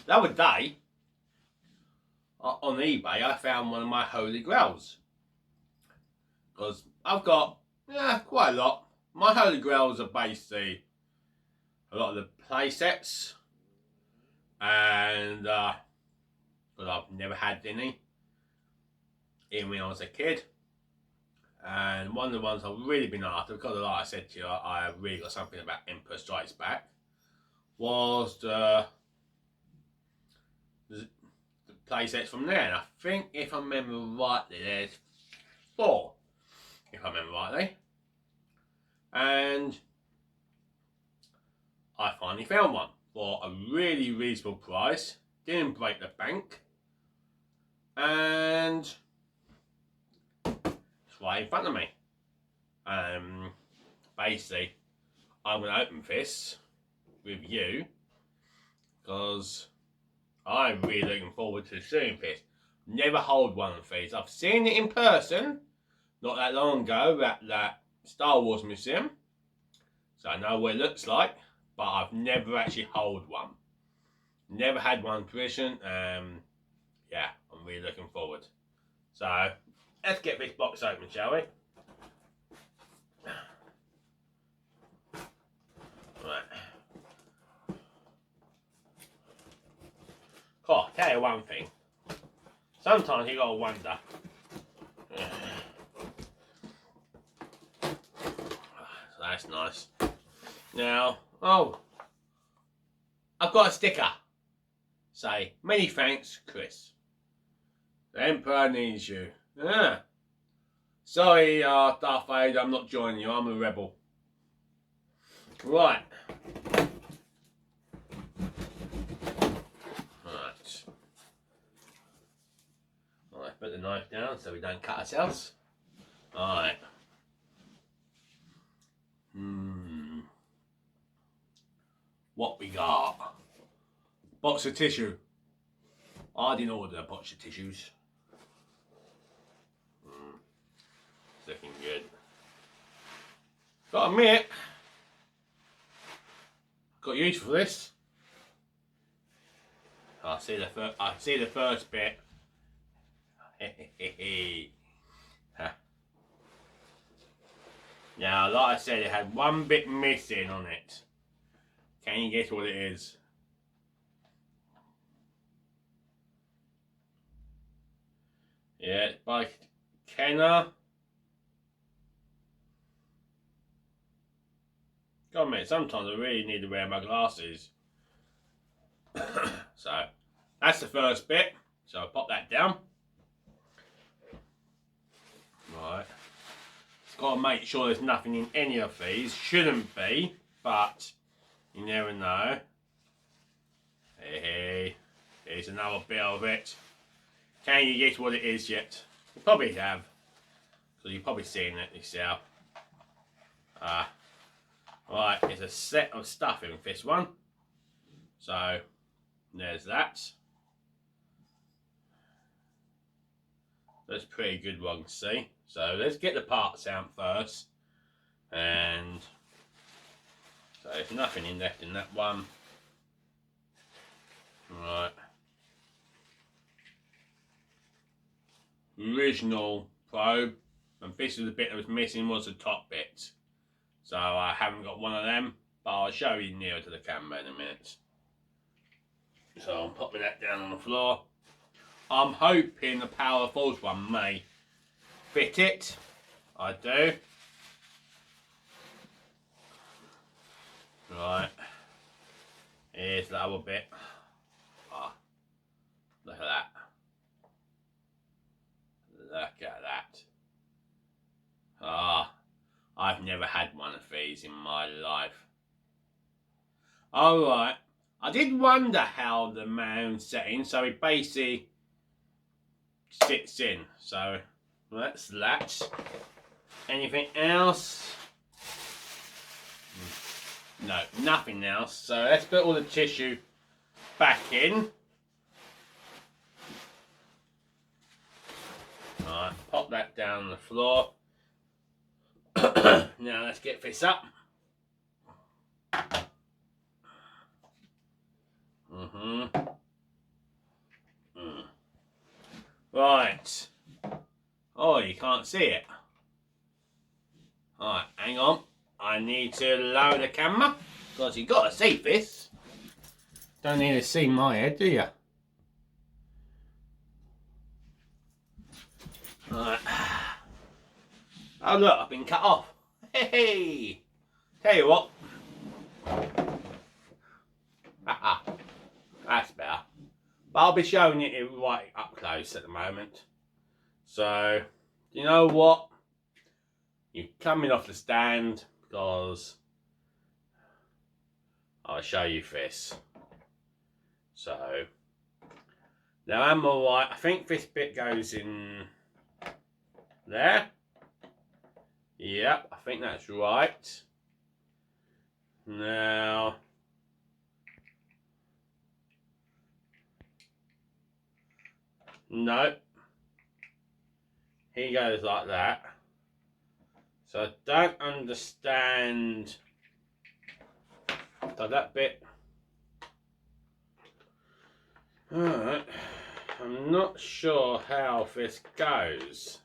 The other day, on eBay, I found one of my holy grails. Because I've got, quite a lot. My holy grails are basically a lot of the play sets. And, but I've never had any, even when I was a kid. And one of the ones I've really been after, because like I said to you, I really got something about Emperor Strikes Back, was the play sets from there. And I think, if I remember rightly, there's 4, if I remember rightly. And I finally found one for a really reasonable price. Didn't break the bank. And it's right in front of me. Basically, I'm going to open this with you because I'm really looking forward to seeing this. Never hold one of these. I've seen it in person not that long ago at that Star Wars museum, so I know what it looks like, but I've never actually held one. Never had one in person. Yeah, I'm really looking forward. So let's get this box open, shall we? Right. Oh, tell you one thing. Sometimes you gotta wonder. So that's nice. Now, I've got a sticker. Say, many thanks, Chris. The Emperor needs you. Sorry, Darth Vader, I'm not joining you. I'm a rebel. Right. Right, put the knife down so we don't cut ourselves. Alright. What we got? Box of tissue. I didn't order a box of tissues. Looking good. Gotta admit, got use for this. I see the first bit. Now, like I said, it had one bit missing on it. Can you guess what it is? Yeah, it's by Kenner. God, mate, sometimes I really need to wear my glasses. So, that's the first bit. So I'll pop that down. Right. It's got to make sure there's nothing in any of these. Shouldn't be, but you never know. Hey, here's another bit of it. Can you guess what it is yet? You probably have. So you've probably seen it yourself. Right, it's a set of stuff in this one. So, there's that. That's a pretty good one to see. So, let's get the parts out first. And so there's nothing left in that one. Right. Original probe. And this is the bit that was missing, was the top bit. So I haven't got one of them, but I'll show you nearer to the camera in a minute. So I'm popping that down on the floor. I'm hoping the Power Force one may fit it. I do. Right. Here's the other bit. Look at that. Look at that. I've never had one of these in my life. Alright. I did wonder how the man set in, so he basically sits in. So that's that. Anything else? No, nothing else. So let's put all the tissue back in. Alright, pop that down on the floor. Now let's get this up. Right. Oh, you can't see it. Alright, hang on. I need to lower the camera because you've got to see this. Don't need to see my head, do you? Alright. Oh look, I've been cut off. Hey! Tell you what. That's better. But I'll be showing it right up close at the moment. So, you know what? You're coming off the stand because I'll show you this. So, now I'm alright. I think this bit goes in there. Yep, I think that's right. Now, no. He goes like that. So I don't understand. So that bit. Alright. I'm not sure how this goes.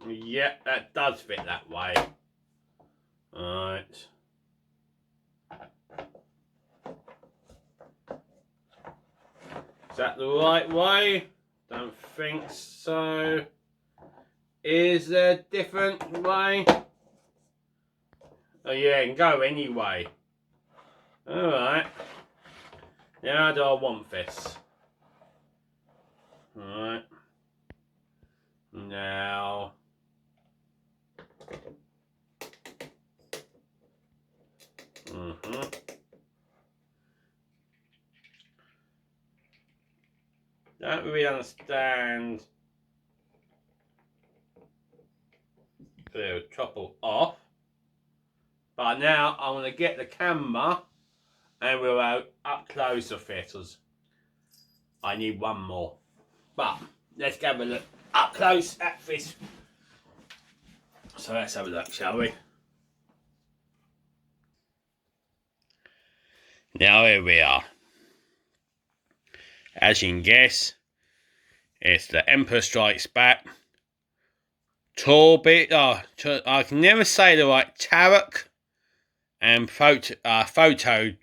Yep, that does fit that way. Alright. Is that the right way? Don't think so. Is there a different way? Oh yeah, it can go anyway. Alright. Now how do I want this? Alright. Now. Don't really understand the trouble off. But now I'm going to get the camera and we'll go up close of it. I need one more. But let's have a look up close at this. So let's have a look, shall we? Now here we are. As you can guess, it's the Emperor Strikes Back. Torbit, I can never say the right. Tarek and Photodroid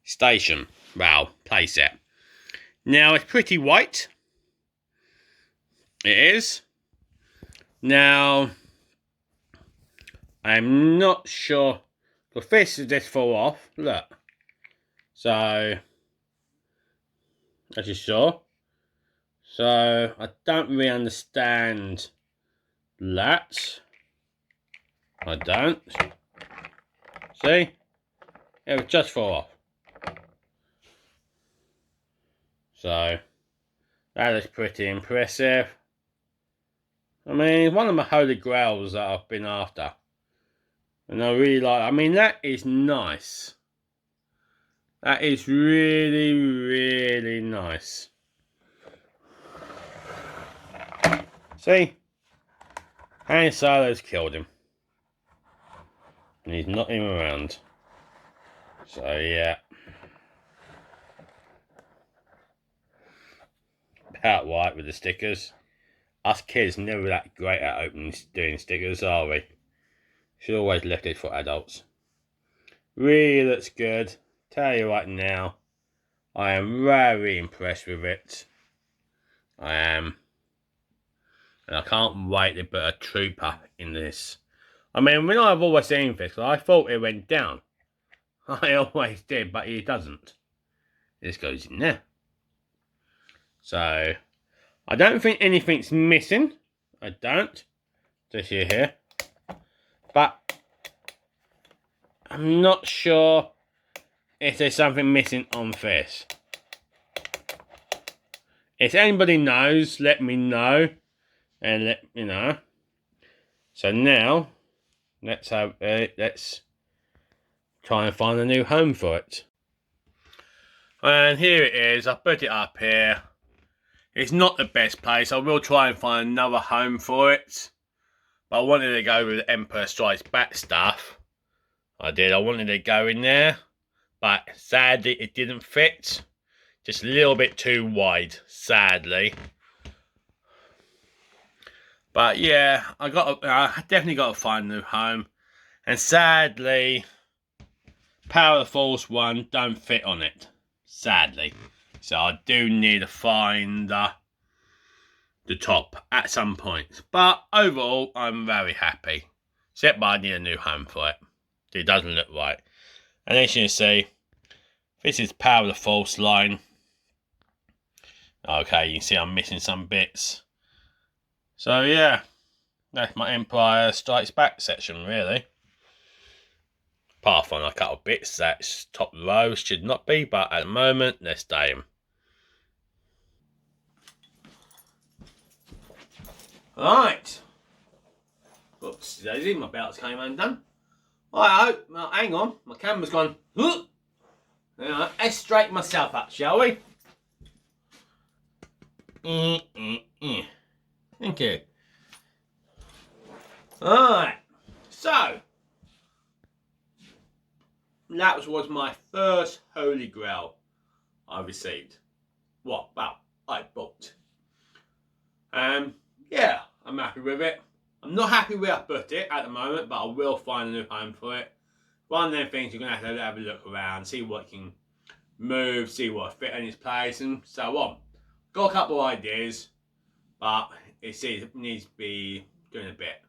Station. Wow, playset. Now it's pretty white. It is. Now I'm not sure. The fist is just fall off. Look. So as you saw. So I don't really understand that. I don't. See? It would just fall off. So that is pretty impressive. I mean, one of my holy grails that I've been after. And I really like, I mean, that is nice. That is really, really nice. See? Han Solo's killed him. And he's not even around. So, yeah. About right with the stickers. Us kids never that great at doing stickers, are we? Should always left it for adults. Really looks good. Tell you right now, I am very impressed with it. I am. And I can't wait to put a trooper in this. I mean, when I've always seen this, I thought it went down. I always did, but it doesn't. This goes in there. So, I don't think anything's missing. I don't. This here. But, I'm not sure if there's something missing on this. If anybody knows, let me know. And let me know. So now, let's try and find a new home for it. And here it is. I put it up here. It's not the best place. I will try and find another home for it. But I wanted to go with the Emperor Strikes Back stuff. I wanted to go in there, but sadly it didn't fit. Just a little bit too wide, sadly. But yeah, I definitely got to find a new home. And sadly, Power of the Force 1 don't fit on it. Sadly. So I do need to find the top at some point. But overall, I'm very happy. Except I need a new home for it. It doesn't look right. And as you can see, this is Power of the Force line. Okay, you can see I'm missing some bits. So yeah, that's my Empire Strikes Back section, really. Apart from a couple of bits that's top row should not be, but at the moment, they're staying. Right. Oops, daisy, my belts came undone. Right, well, hang on, my camera's gone. Let's straighten myself up, shall we? Thank you. Alright, so that was my first Holy Grail I received. Well, I booked. Yeah, I'm happy with it. I'm not happy where I put it at the moment, but I will find a new home for it. One of them things you're going to have a look around, see what can move, see what fit in its place, and so on. Got a couple of ideas, but it needs to be doing a bit.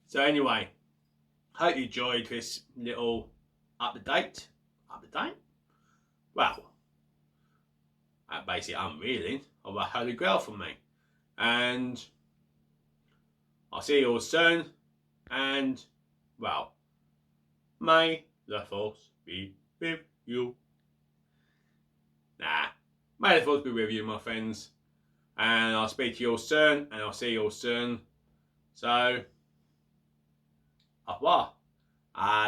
So anyway, hope you enjoyed this little update. Well, basically unveiling of a Holy Grail for me. And I'll see you all soon. And, well, may the Force be with you. May the Force be with you, my friends. And I'll speak to you all soon. And I'll see you all soon. So, au revoir.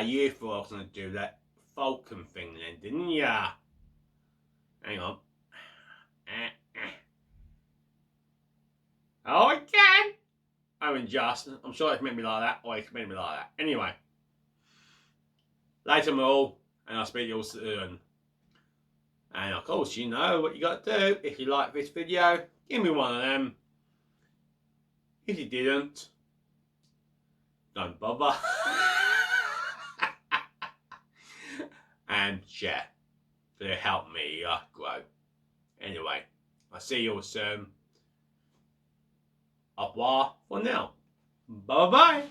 You thought I was going to do that Falcon thing then, didn't ya? Hang on. Oh, I can! I'm unjust. I'm sure it's meant to be like that, or it's meant to be like that. Anyway. Later, all, and I'll speak to you all soon. And of course, you know what you got to do. If you like this video, give me one of them. If you didn't, don't bother. And share to help me grow. Anyway, I'll see you all soon. Au revoir for now. Bye bye.